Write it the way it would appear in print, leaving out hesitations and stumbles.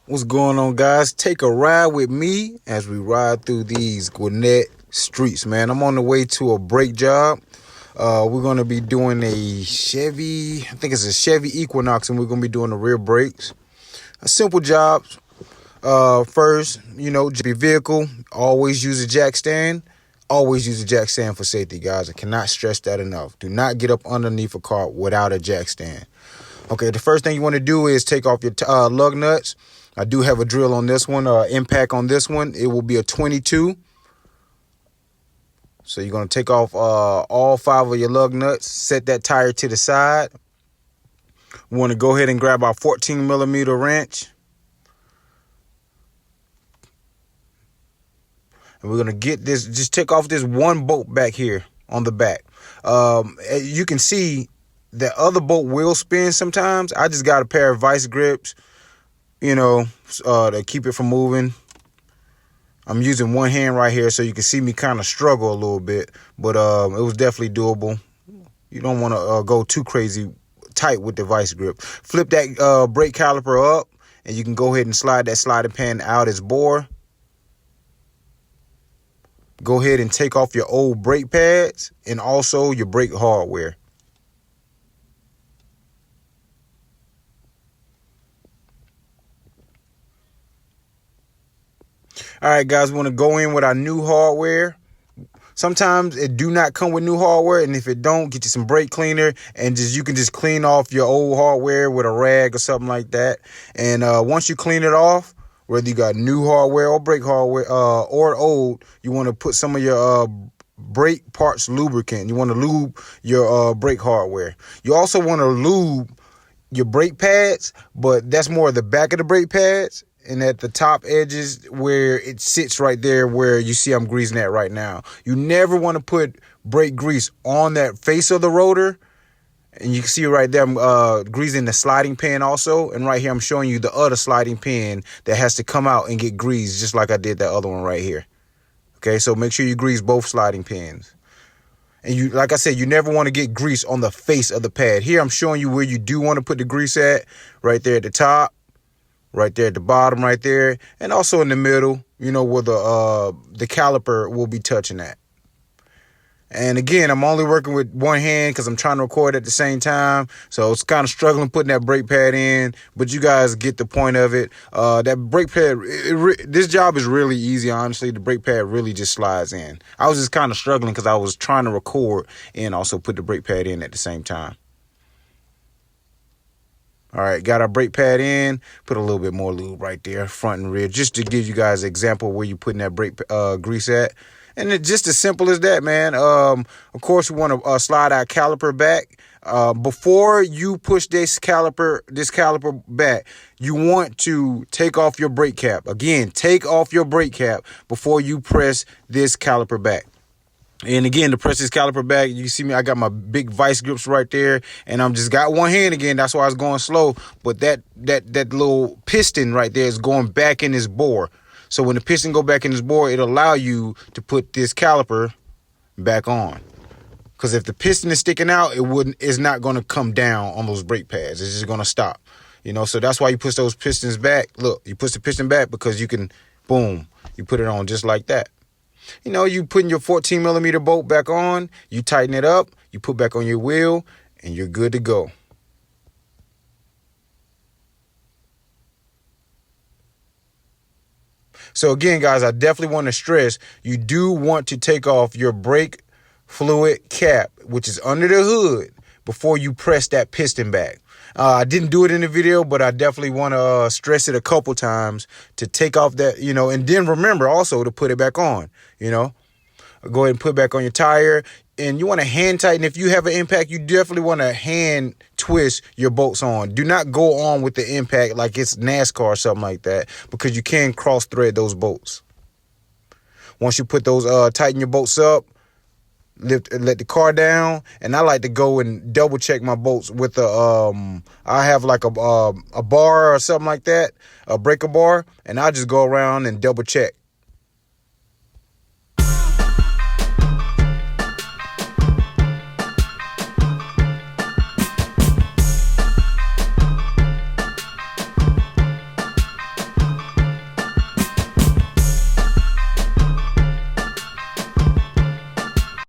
What's going on, guys? Take a ride with me as we ride through these Gwinnett streets, man. I'm on the way to a brake job. We're going to be doing a Chevy, I think it's a Chevy Equinox, and we're going to be doing the rear brakes. A simple job. First, your vehicle, always use a jack stand. Always use a jack stand for safety, guys. I cannot stress that enough. Do not get up underneath a car without a jack stand. Okay, the first thing you want to do is take off your lug nuts. I do have a drill on this one, impact on this one. It will be a 22. So you're going to take off all 5 of your lug nuts, set that tire to the side. We want to go ahead and grab our 14 millimeter wrench. And we're going to get this, just take off this one bolt back here on the back. You can see that other bolt will spin sometimes. I just got a pair of vice grips, to keep it from moving. I'm using one hand right here, so you can see me kind of struggle a little bit, but it was definitely doable. You don't want to go too crazy tight with the vice grip. Flip that brake caliper up, and you can go ahead and slide that sliding pan out as bore. Go ahead and take off your old brake pads and also your brake hardware. All right, guys, we want to go in with our new hardware. Sometimes it do not come with new hardware, and if it don't, get you some brake cleaner, and you can just clean off your old hardware with a rag or something like that. And once you clean it off, whether you got new hardware or brake hardware or old, you want to put some of your brake parts lubricant. You want to lube your brake hardware. You also want to lube your brake pads, but that's more the back of the brake pads. And at the top edges where it sits right there where you see I'm greasing at right now. You never want to put brake grease on that face of the rotor. And you can see right there, I'm greasing the sliding pan also. And right here, I'm showing you the other sliding pan that has to come out and get greased, just like I did that other one right here. Okay, so make sure you grease both sliding pans. And like I said, you never want to get grease on the face of the pad. Here, I'm showing you where you do want to put the grease at, right there at the top. Right there at the bottom, right there, and also in the middle, where the caliper will be touching that. And again, I'm only working with one hand because I'm trying to record at the same time, so it's kind of struggling putting that brake pad in. But you guys get the point of it. That brake pad, this job is really easy. Honestly, the brake pad really just slides in. I was just kind of struggling because I was trying to record and also put the brake pad in at the same time. All right, got our brake pad in, put a little bit more lube right there, front and rear, just to give you guys an example where you're putting that brake grease at. And it's just as simple as that, man. Of course, we want to slide our caliper back. Before you push this caliper back, you want to take off your brake cap. Again, take off your brake cap before you press this caliper back. And again, to press this caliper back, you see me, I got my big vice grips right there, and I'm just got one hand again. That's why I was going slow. But that little piston right there is going back in this bore. So when the piston go back in this bore, it'll allow you to put this caliper back on. Because if the piston is sticking out, it's not going to come down on those brake pads. It's just going to stop. So that's why you push those pistons back. Look, you push the piston back because you can, boom, you put it on just like that. You putting your 14 millimeter bolt back on, you tighten it up, you put back on your wheel, and you're good to go. So again, guys, I definitely want to stress, you do want to take off your brake fluid cap, which is under the hood, before you press that piston back. I didn't do it in the video, but I definitely want to stress it a couple times to take off that, and then remember also to put it back on, Go ahead and put it back on your tire. And you want to hand tighten. If you have an impact, you definitely want to hand twist your bolts on. Do not go on with the impact like it's NASCAR or something like that, because you can cross thread those bolts. Once you put those, tighten your bolts up, let the car down, and I like to go and double check my bolts with I have like a bar or something like that, a breaker bar, and I just go around and double check